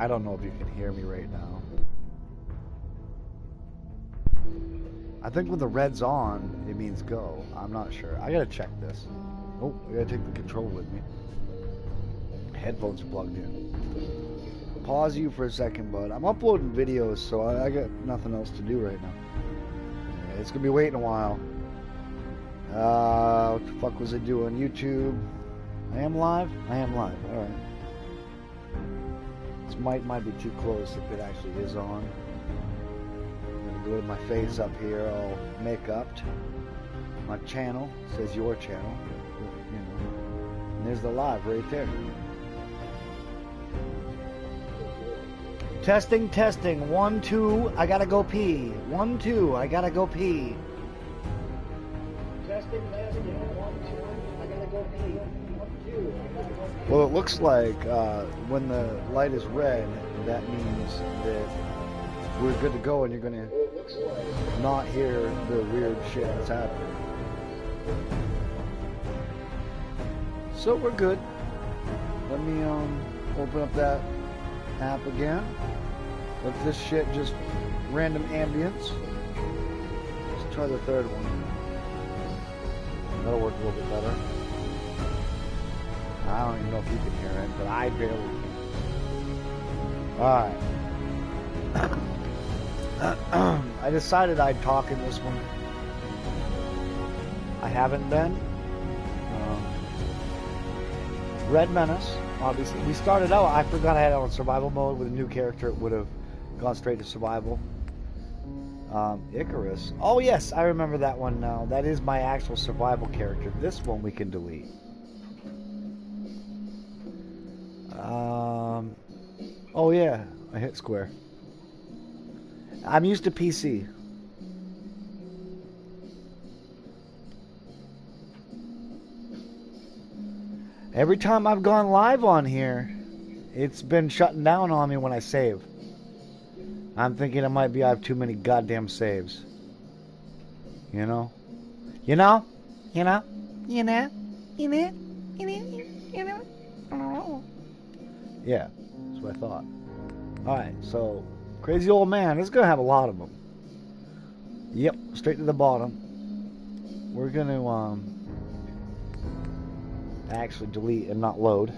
I don't know if you can hear me right now. I think when the red's on, it means go. I'm not sure. I gotta check this. Oh, I gotta take the control with me. Headphones are plugged in. Pause you for a second, bud. I'm uploading videos, so I got nothing else to do right now. Yeah, it's gonna be waiting a while. What the fuck was I doing? YouTube. I am live? I am live. Alright. This might be too close if it actually is on. I'm gonna go to my face up here, all make-upped. My channel says your channel. You know. And there's the live right there. Testing, testing. 1, 2, I gotta go pee. 1, 2, I gotta go pee. Testing, testing. 1, 2, I gotta go pee. 1, 2, I gotta go pee. Well, it looks like when the light is red, that means that we're good to go, and you're gonna not hear the weird shit that's happening. So we're good. Let me open up that app again. Let this shit just random ambience. Let's try the third one. That'll work a little bit better. I don't even know if you can hear it, but I barely can. Alright. I decided I'd talk in this one. I haven't been. Red Menace, obviously. We started out, I forgot I had it on survival mode. With a new character, it would have gone straight to survival. Icarus. Oh yes, I remember that one now. That is my actual survival character. This one we can delete. Oh yeah, I hit square. I'm used to PC. Every time I've gone live on here, it's been shutting down on me when I save. I'm thinking it might be I have too many goddamn saves. You know? You know? You know? You know? You know? You know? You know? Yeah, that's what I thought. Alright, so crazy old man. This is going to have a lot of them. Yep, straight to the bottom. We're going to actually delete and not load.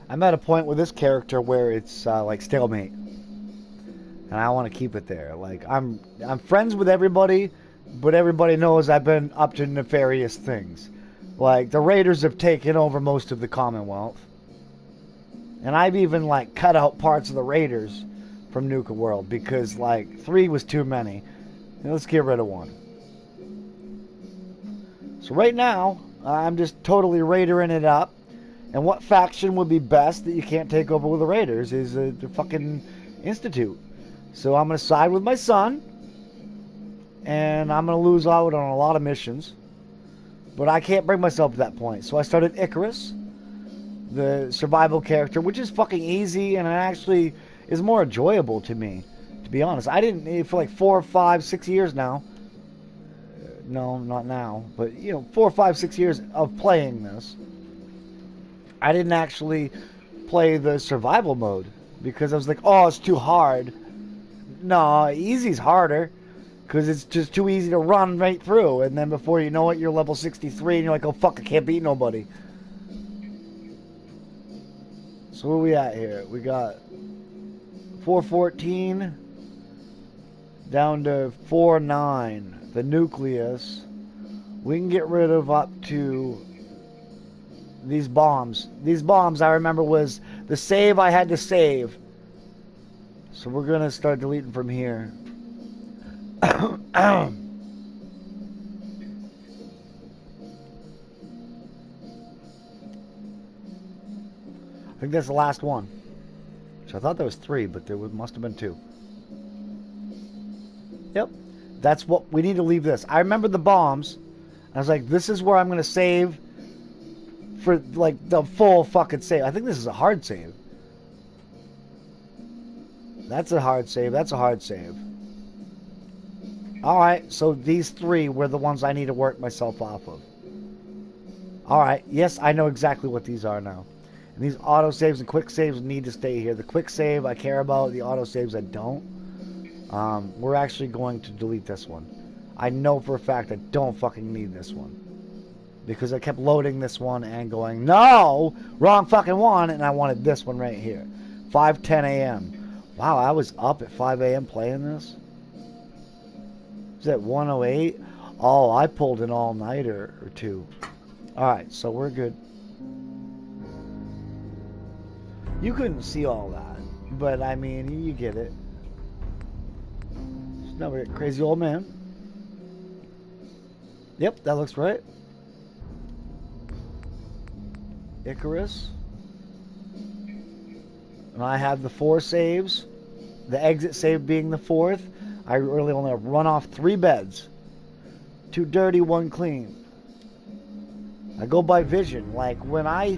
I'm at a point with this character where it's like stalemate, and I want to keep it there. Like I'm friends with everybody, but everybody knows I've been up to nefarious things. Like the Raiders have taken over most of the Commonwealth, and I've even like cut out parts of the Raiders from Nuka World because like 3 was too many. And let's get rid of 1. So right now I'm just totally Raidering it up. And what faction would be best that you can't take over with the Raiders is the fucking Institute. So I'm going to side with my son. And I'm going to lose out on a lot of missions. But I can't bring myself to that point. So I started Icarus, the survival character, which is fucking easy and it actually is more enjoyable to me, to be honest. I didn't, for like 4, 5, 6 years now. No, not now. But, you know, 4, 5, 6 years of playing this. I didn't actually play the survival mode because I was like, oh, it's too hard. No, easy's harder because it's just too easy to run right through. And then before you know it, you're level 63 and you're like, oh, fuck, I can't beat nobody. So where are we at here? We got 414 down to 49. The nucleus. We can get rid of up to these bombs. These bombs, I remember, was the save I had to save. So we're going to start deleting from here. I think that's the last one. So I thought there was 3, but there must have been 2. Yep. That's what we need to leave this. I remember the bombs. I was like, this is where I'm going to save for like the full fucking save. I think this is a hard save. That's a hard save. That's a hard save. Alright, so these 3 were the ones I need to work myself off of. Alright, yes, I know exactly what these are now. And these autosaves and quick saves need to stay here. The quick save I care about, the autosaves I don't. We're actually going to delete this one. I know for a fact I don't fucking need this one. Because I kept loading this one and going, no, wrong fucking one, and I wanted this one right here. 5:10 a.m. Wow, I was up at 5 a.m. playing this. Is that 1:08? Oh, I pulled an all-nighter or two. Alright, so we're good. You couldn't see all that, but I mean, you get it. It's not a crazy old man. Yep, that looks right. Icarus. And I have the 4 saves. The exit save being the 4th. I really only have run off 3 beds. 2 dirty, 1 clean. I go by vision. Like when I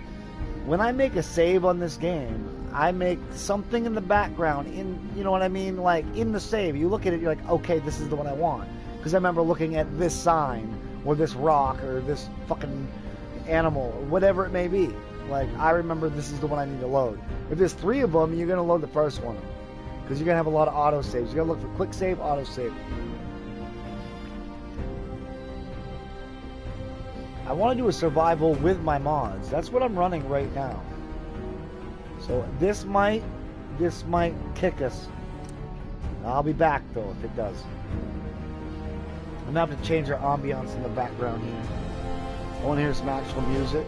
make a save on this game, I make something in the background you know what I mean? Like in the save, you look at it, you're like, okay, this is the one I want. Because I remember looking at this sign or this rock or this fucking animal or whatever it may be. Like I remember this is the one I need to load. If there's 3 of them, you're gonna load the first one because you're gonna have a lot of auto saves. You gotta look for quick save, auto save. I want to do a survival with my mods. That's what I'm running right now. So this might kick us. I'll be back though if it does. I'm gonna have to change our ambiance in the background here. I want to hear some actual music.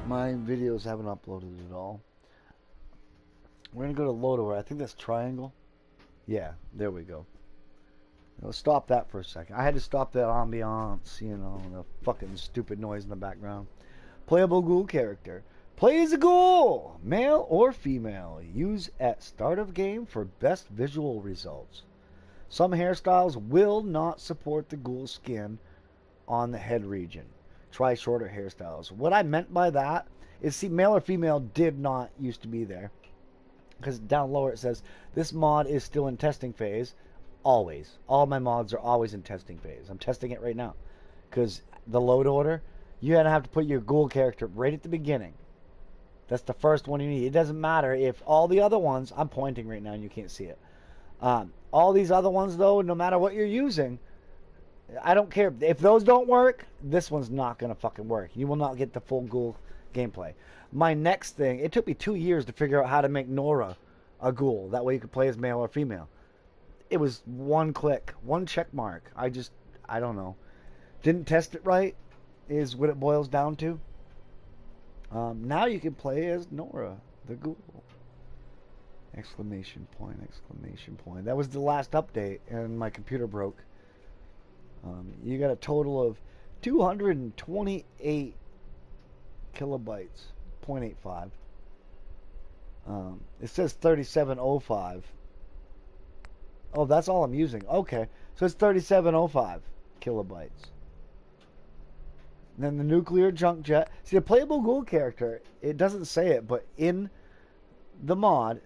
My videos haven't uploaded at all. We're gonna go to Loader. I think that's triangle. Yeah, there we go. Let's stop that for a second. I had to stop that ambiance, you know, the fucking stupid noise in the background. Playable ghoul character. Play as a ghoul, male or female. Use at start of game for best visual results. Some hairstyles will not support the ghoul skin on the head region. Try shorter hairstyles. What I meant by that is, see, male or female did not used to be there. Because down lower it says, this mod is still in testing phase. Always. All my mods are always in testing phase. I'm testing it right now. Because the load order, you have to put your ghoul character right at the beginning. That's the first one you need. It doesn't matter if all the other ones, I'm pointing right now and you can't see it. All these other ones, though, no matter what you're using, I don't care. If those don't work, this one's not going to fucking work. You will not get the full ghoul gameplay. My next thing, it took me 2 years to figure out how to make Nora a ghoul. That way you could play as male or female. It was one click, one check mark. I don't know. Didn't test it right, is what it boils down to. Now you can play as Nora, the ghoul. Exclamation point, exclamation point. That was the last update, and my computer broke. You got a total of 228 kilobytes, 0.85. It says 3705. Oh, that's all I'm using. Okay, so it's 3705 kilobytes. And then the nuclear junk jet. See, a playable ghoul character, it doesn't say it, but in the mod,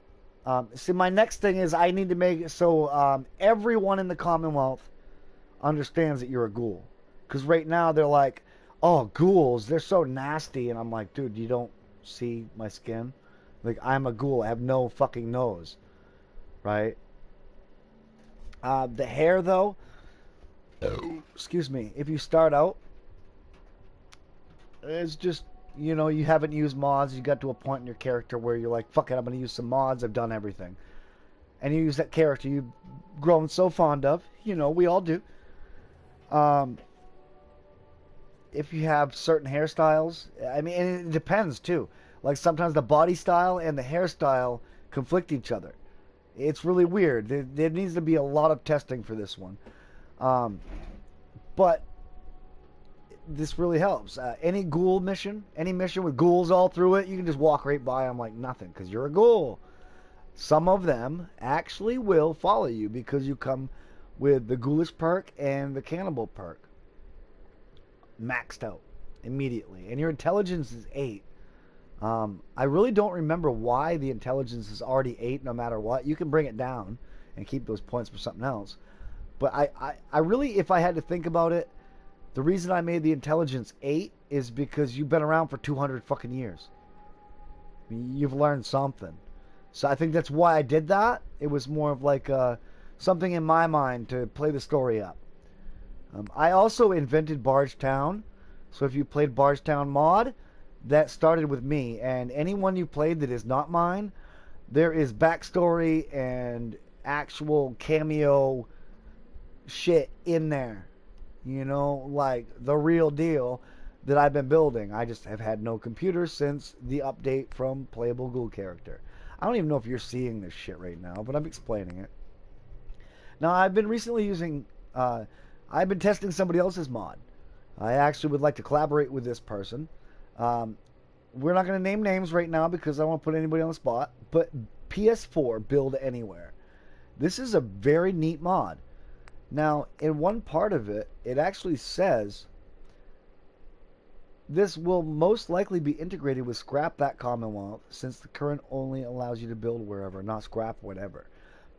see, my next thing is I need to make it so everyone in the Commonwealth understands that you're a ghoul. Because right now they're like, oh, ghouls, they're so nasty. And I'm like, dude, you don't see my skin? Like, I'm a ghoul. I have no fucking nose. Right? The hair, though, excuse me, if you start out, it's just, you know, you haven't used mods. You got to a point in your character where you're like, fuck it, I'm going to use some mods. I've done everything. And you use that character you've grown so fond of. You know, we all do. If you have certain hairstyles, I mean, and it depends, too. Like, sometimes the body style and the hairstyle conflict each other. It's really weird. There needs to be a lot of testing for this one. But this really helps. Any ghoul mission, any mission with ghouls all through it, you can just walk right by them like nothing because you're a ghoul. Some of them actually will follow you because you come with the ghoulish perk and the cannibal perk maxed out immediately. And your intelligence is 8. I really don't remember why the intelligence is already 8 no matter what. You can bring it down and keep those points for something else. But I really, if I had to think about it, The reason I made the intelligence 8 is because you've been around for 200 fucking years. I mean, you've learned something. So I think that's why I did that. It was more of like something in my mind to play the story up. I also invented Bargetown. So if you played Bargetown mod, that started with me. And anyone you played that is not mine, there is backstory and actual cameo shit in there. You know, like the real deal that I've been building. I just have had no computer since the update from Playable Ghoul Character. I don't even know if you're seeing this shit right now, but I'm explaining it. Now, I've been recently using, I've been testing somebody else's mod. I actually would like to collaborate with this person. We're not going to name names right now because I don't want to put anybody on the spot, but PS4 Build Anywhere. This is a very neat mod. Now, in one part of it, it actually says this will most likely be integrated with Scrap That Commonwealth, since the current only allows you to build wherever, not scrap whatever.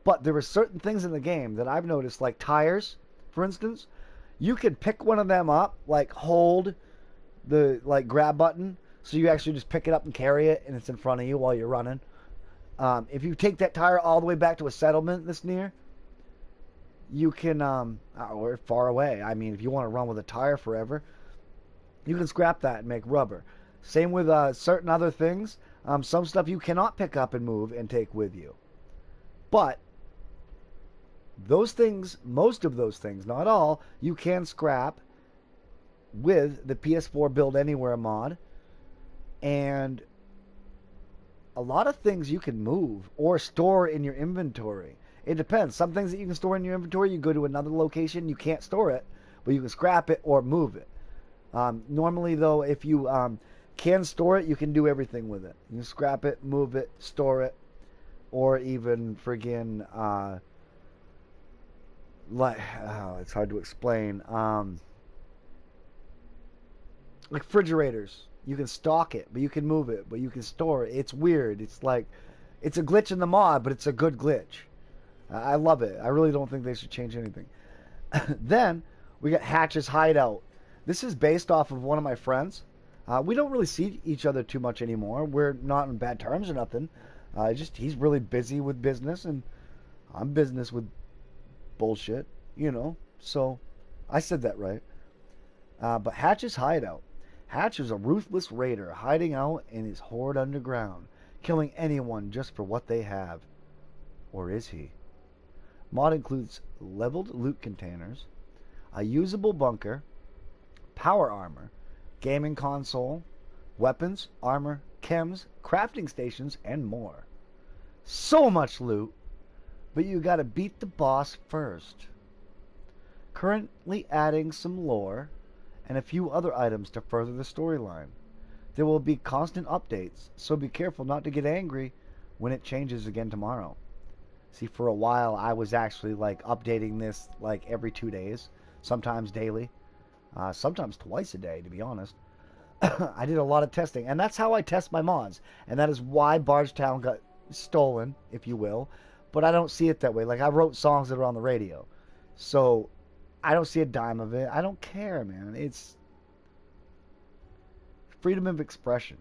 But there are certain things in the game that I've noticed, like tires, for instance. You can pick one of them up, like hold the grab button, so you actually just pick it up and carry it, and it's in front of you while you're running. If you take that tire all the way back to a settlement that's near, you can, or far away. I mean, if you want to run with a tire forever, you can scrap that and make rubber. Same with certain other things. Some stuff you cannot pick up and move and take with you. But those things, most of those things, not all, you can scrap with the PS4 Build Anywhere mod. And a lot of things you can move or store in your inventory. It depends. Some things that you can store in your inventory, you go to another location, you can't store it, but you can scrap it or move it. Normally, though, if you can store it, you can do everything with it. You can scrap it, move it, store it, or even friggin' it's hard to explain. Like refrigerators, you can stock it, but you can move it, but you can store it. It's weird. It's like it's a glitch in the mod, but it's a good glitch. I love it. I really don't think they should change anything. Then we got Hatch's Hideout. This is based off of one of my friends. We don't really see each other too much anymore. We're not in bad terms or nothing. Just he's really busy with business, and I'm business with bullshit, you know. So I said that right. But Hatch's Hideout. Hatch is a ruthless raider hiding out in his horde underground, killing anyone just for what they have. Or is he? Mod includes leveled loot containers, a usable bunker, power armor, gaming console, weapons, armor, chems, crafting stations, and more. So much loot, but you gotta beat the boss first. Currently adding some lore and a few other items to further the storyline. There will be constant updates, so be careful not to get angry when it changes again tomorrow. See, for a while I was actually like updating this like every 2 days, sometimes daily, sometimes twice a day, to be honest. I did a lot of testing, and that's how I test my mods, and that is why Bargetown got stolen, if you will. But I don't see it that way. Like, I wrote songs that are on the radio, so I don't see a dime of it. I don't care, man. It's freedom of expression.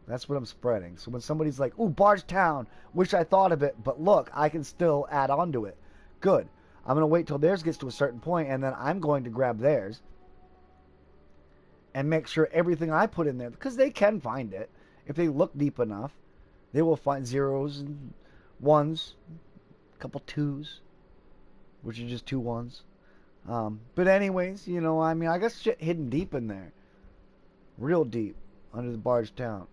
That's what I'm spreading. So when somebody's like, ooh, Bargetown, wish I thought of it, but look, I can still add on to it. Good. I'm going to wait till theirs gets to a certain point, and then I'm going to grab theirs and make sure everything I put in there, because they can find it. If they look deep enough, they will find zeros and ones, a couple twos, which are just 2 ones. But anyways, you know, I mean, I got shit hidden deep in there. Real deep, under the Bargetown.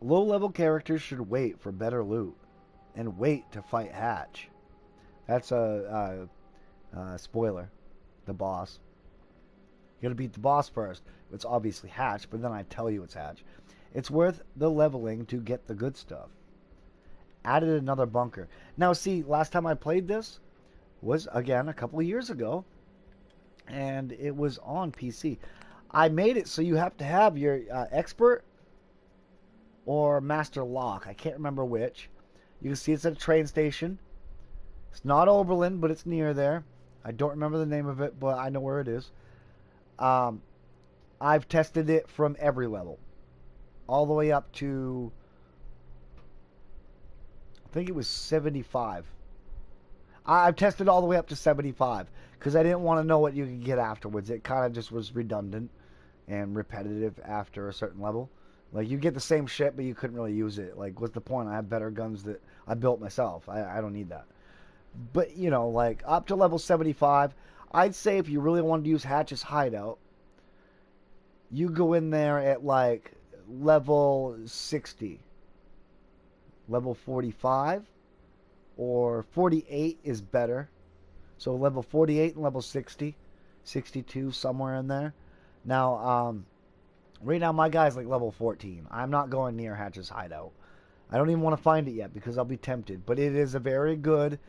Low-level characters should wait for better loot, and wait to fight Hatch. That's a spoiler. The boss. You gotta beat the boss first. It's obviously Hatch, but then I tell you it's Hatch. It's worth the leveling to get the good stuff. Added another bunker. Now see, last time I played this was, again, a couple of years ago, and it was on PC. I made it so you have to have your expert or master lock. I can't remember which. You can see it's at a train station. It's not Oberlin, but it's near there. I don't remember the name of it, but I know where it is. Um, I've tested it from every level, all the way up to, I think it was 75. I've tested all the way up to 75 because I didn't want to know what you could get afterwards. It kind of just was redundant and repetitive after a certain level. Like, you get the same shit, but you couldn't really use it. Like, what's the point? I have better guns that I built myself. I don't need that. But, you know, like, up to level 75, I'd say if you really wanted to use Hatch's hideout, you go in there at, like, level 60, level 45, or 48 is better. So level 48 and level 60, 62, somewhere in there. Now, right now my guy's like level 14. I'm not going near Hatch's hideout. I don't even want to find it yet because I'll be tempted. But it is a very good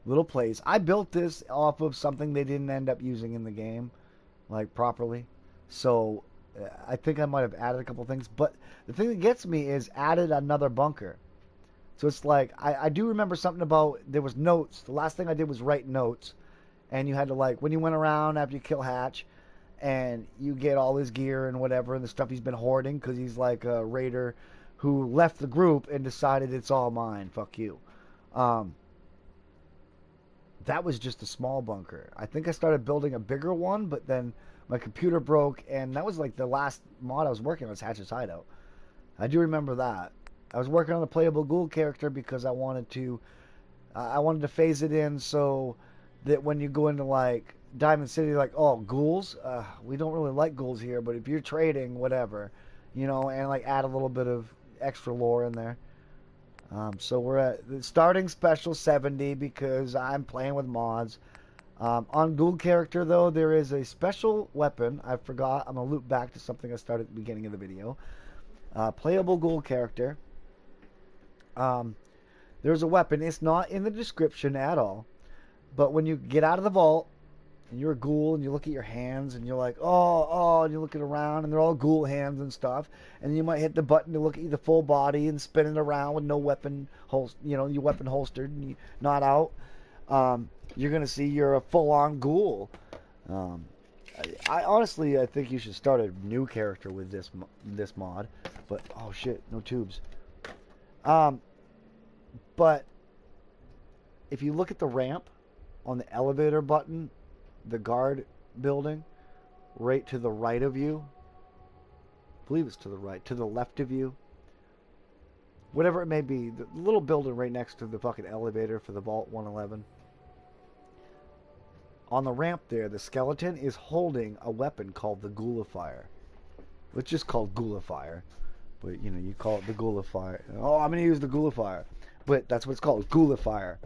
little place. I built this off of something they didn't end up using in the game, like, properly. So I think I might have added a couple things. But the thing that gets me is added another bunker. So it's like, I do remember something about, there was notes. The last thing I did was write notes. And you had to, like, when you went around after you kill Hatch, and you get all his gear and whatever, and the stuff he's been hoarding, because he's like a raider who left the group and decided it's all mine. Fuck you. That was just a small bunker. I think I started building a bigger one, but then my computer broke, and that was like the last mod I was working on was Hatch's Hideout. I do remember that. I was working on a playable ghoul character because I wanted to phase it in so that when you go into like Diamond City, like, oh, ghouls, we don't really like ghouls here, but if you're trading, whatever, you know, and like add a little bit of extra lore in there. So we're at the starting special 70 because I'm playing with mods. On ghoul character though, there is a special weapon. I forgot. I'm gonna loop back to something I started at the beginning of the video. Playable ghoul character. There's a weapon. It's not in the description at all. But when you get out of the vault, and you're a ghoul, and you look at your hands, and you're like, and you're looking around, and they're all ghoul hands and stuff, and you might hit the button to look at the full body and spin it around with no weapon, your weapon holstered and not out. You're gonna see you're a full-on ghoul. I honestly, I think you should start a new character with this mod. But oh shit, no tubes. But if you look at the ramp on the elevator button, the guard building, right to the right of you, I believe it's to the right, to the left of you, whatever it may be, the little building right next to the fucking elevator for the Vault 111. On the ramp there, the skeleton is holding a weapon called the Ghoulifier. It's just called Ghoulifier. But, you know, you call it the Ghoulifier. Oh, I'm going to use the Ghoulifier. But that's what it's called, Ghoulifier.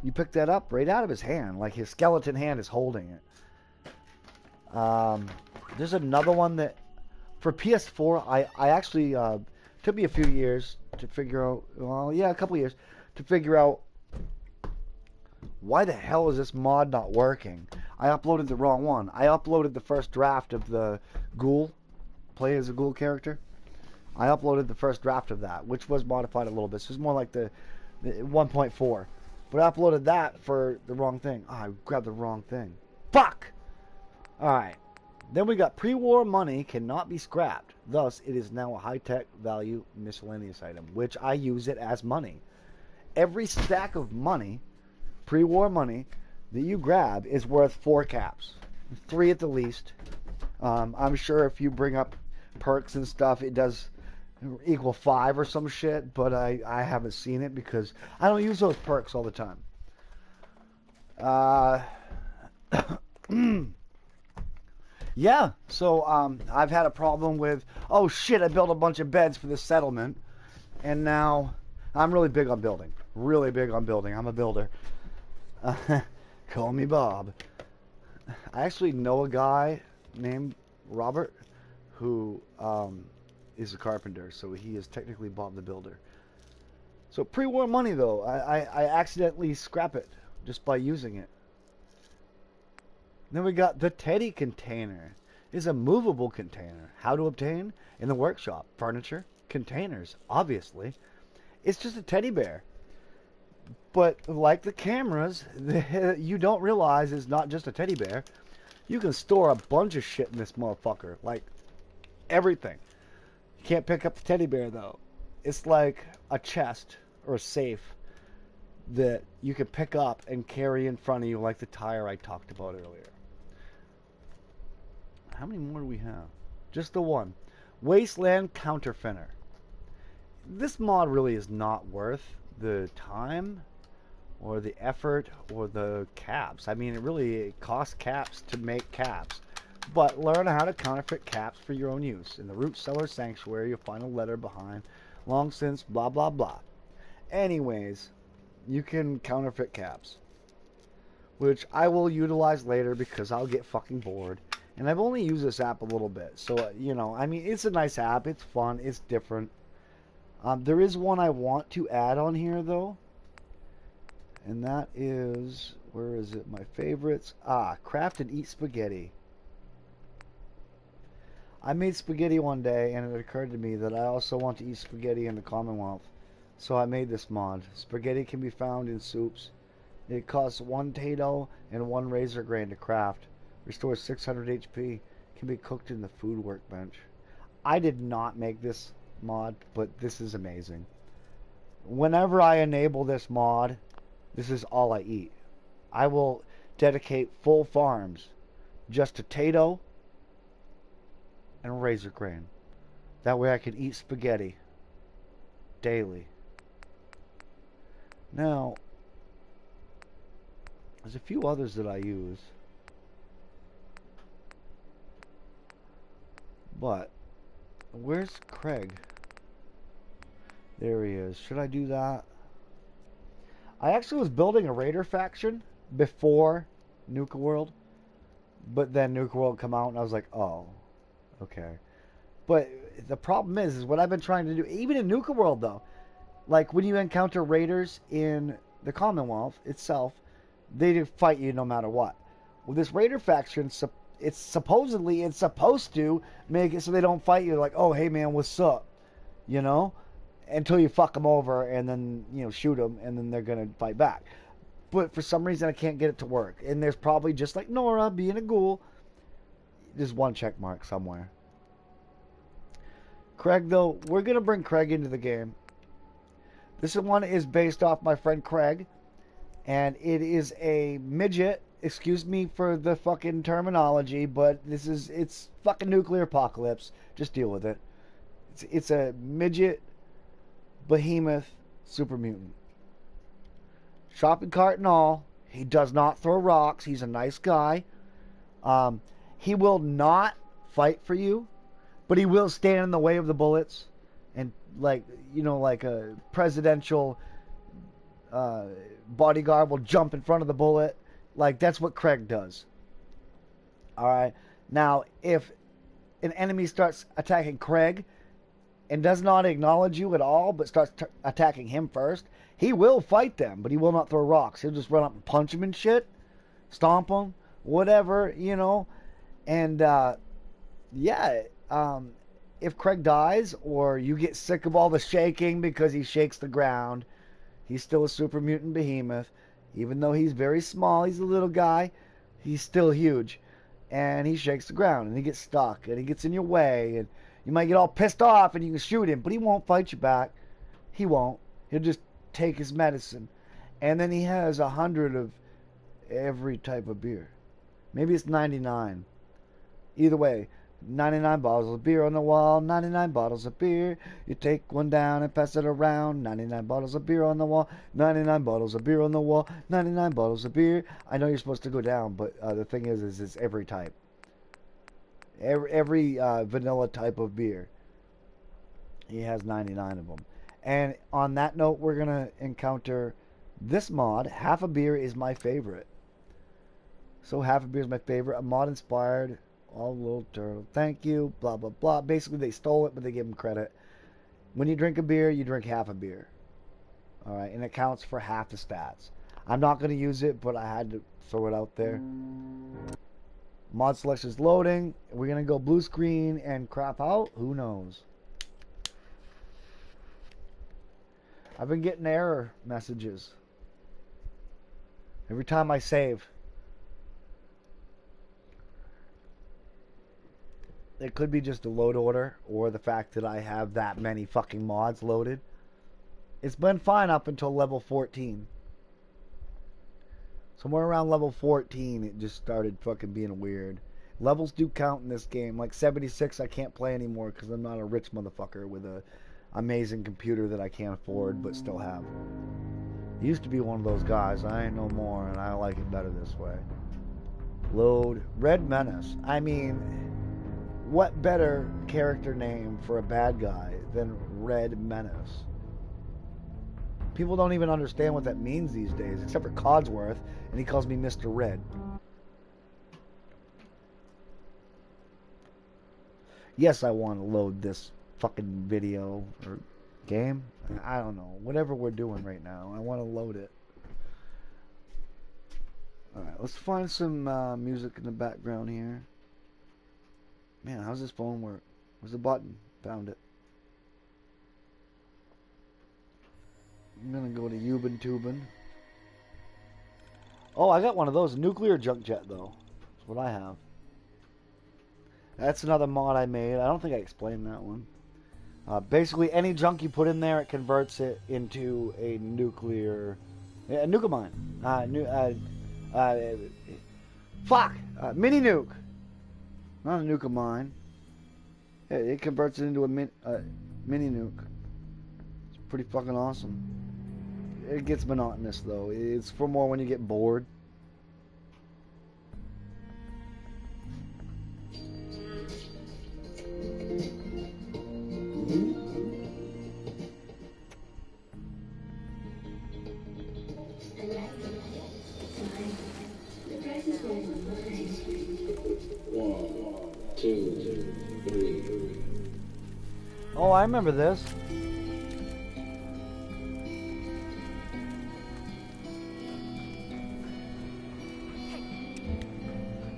You pick that up right out of his hand. Like, his skeleton hand is holding it. There's another one that, for PS4, I actually, took me a few years to figure out, well, yeah, a couple years, to figure out why the hell is this mod not working? I uploaded the wrong one. I uploaded the first draft of the Ghoul, play as a Ghoul character. I uploaded the first draft of that, which was modified a little bit. So it was more like the 1.4. But I uploaded that for the wrong thing. Oh, I grabbed the wrong thing. Fuck! Alright. Then we got pre-war money cannot be scrapped. Thus, it is now a high-tech value miscellaneous item, which I use it as money. Every stack of money, pre-war money, that you grab is worth 4 caps. 3 at the least. I'm sure if you bring up perks and stuff, it does equal 5 or some shit, but I haven't seen it because I don't use those perks all the time. Yeah, so I've had a problem with, oh shit, I built a bunch of beds for this settlement, and now I'm really big on building. Really big on building. I'm a builder. Call me Bob. I actually know a guy named Robert who is a carpenter, so he is technically Bob the Builder. So pre-war money, though, I accidentally scrap it just by using it. Then we got the Teddy container. It's a movable container. How to obtain? In the workshop. Furniture. Containers, obviously. It's just a teddy bear. But like the cameras, you don't realize it's not just a teddy bear. You can store a bunch of shit in this motherfucker. Like, everything. You can't pick up the teddy bear, though. It's like a chest or a safe that you can pick up and carry in front of you like the tire I talked about earlier. How many more do we have? Just the one. Wasteland Counterfeiter. This mod really is not worth the time or the effort or the caps. I mean, it costs caps to make caps. But learn how to counterfeit caps for your own use. In the Root Cellar Sanctuary, you'll find a letter behind long since blah blah blah. Anyways, you can counterfeit caps, which I will utilize later because I'll get fucking bored. And I've only used this app a little bit, so you know, I mean, it's a nice app. It's fun. It's different. There is one I want to add on here though, and that is, where is it? My favorites. Craft and eat spaghetti. I made spaghetti one day, and it occurred to me that I also want to eat spaghetti in the Commonwealth. So I made this mod. Spaghetti can be found in soups. It costs 1 potato and 1 razor grain to craft. Restores 600 HP. Can be cooked in the food workbench. I did not make this mod, but this is amazing. Whenever I enable this mod, this is all I eat. I will dedicate full farms just to potato and razor grain. That way I can eat spaghetti daily. Now, there's a few others that I use, but where's Craig? There he is. Should I do that? I actually was building a Raider faction before Nuka World, but then Nuka World come out and I was like, oh, okay. But the problem is what I've been trying to do, even in Nuka World though, like when you encounter raiders in the Commonwealth itself, they fight you no matter what. Well, this Raider faction, it's supposed to make it so they don't fight you. Like, oh, hey man, what's up? You know, until you fuck them over and then, you know, shoot them and then they're gonna fight back. But for some reason I can't get it to work. And there's probably, just like Nora being a ghoul, there's one check mark somewhere. Craig though, we're gonna bring Craig into the game. This one is based off my friend Craig, and it is a midget. Excuse me for the fucking terminology, but it's fucking nuclear apocalypse. Just deal with it. It's a midget behemoth super mutant. Shopping cart and all. He does not throw rocks. He's a nice guy. He will not fight for you, but he will stand in the way of the bullets. And like, you know, like a presidential bodyguard will jump in front of the bullet. Like, that's what Craig does. Alright. Now, if an enemy starts attacking Craig and does not acknowledge you at all, but starts attacking him first, he will fight them, but he will not throw rocks. He'll just run up and punch him and shit. Stomp him. Whatever, you know. And, yeah, if Craig dies or you get sick of all the shaking because he shakes the ground, he's still a super mutant behemoth. Even though he's very small, he's a little guy, he's still huge. And he shakes the ground and he gets stuck and he gets in your way. And you might get all pissed off and you can shoot him, but he won't fight you back. He won't. He'll just take his medicine. And then he has 100 of every type of beer. Maybe it's 99. Either way, 99 bottles of beer on the wall, 99 bottles of beer. You take one down and pass it around. 99 bottles of beer on the wall, 99 bottles of beer on the wall, 99 bottles of beer. I know you're supposed to go down, but the thing is it's every type. Every vanilla type of beer. He has 99 of them. And on that note, we're going to encounter this mod. Half a beer is my favorite. So half a beer is my favorite. A mod inspired. All little turtle. Thank you. Blah, blah, blah. Basically, they stole it, but they give them credit. When you drink a beer, you drink half a beer. Alright, and it counts for half the stats. I'm not going to use it, but I had to throw it out there. Mod selection is loading. We're going to go blue screen and crap out. Who knows? I've been getting error messages. Every time I save. It could be just a load order or the fact that I have that many fucking mods loaded. It's been fine up until level 14. Somewhere around level 14, it just started fucking being weird. Levels do count in this game. Like 76, I can't play anymore because I'm not a rich motherfucker with a amazing computer that I can't afford but still have. I used to be one of those guys. I ain't no more, and I like it better this way. Load. Red Menace. I mean, what better character name for a bad guy than Red Menace? People don't even understand what that means these days, except for Codsworth, and he calls me Mr. Red. Yes, I want to load this fucking video or game. I don't know. Whatever we're doing right now, I want to load it. Alright, let's find some music in the background here. Man, how's this phone work? Where's the button? Found it. I'm gonna go to Ubin Tubin. Oh, I got one of those. Nuclear junk jet, though. That's what I have. That's another mod I made. I don't think I explained that one. Basically, any junk you put in there, it converts it into a nuclear... a nuke-a-mine. Mini nuke. Not a nuke-a-mine. It converts it into a mini nuke. It's pretty fucking awesome. It gets monotonous, though. It's for more when you get bored. One, two, three. Oh, I remember this.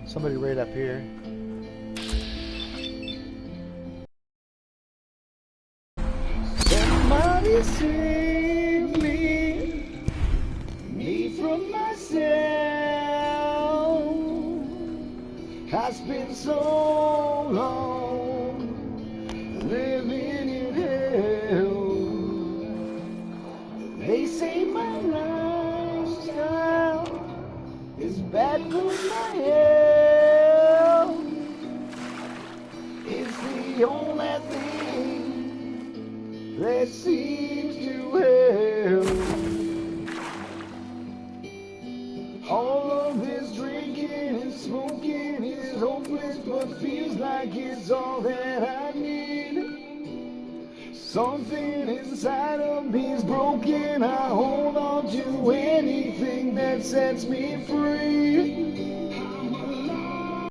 Somebody right up here. Somebody save me from myself. Has been so long living in hell. They say my lifestyle is bad for my health. It's the only thing that seems to help. All of this drinking and smoking is hopeless, but feels like it's all that I need. Something inside of me is broken. I hold on to anything that sets me free.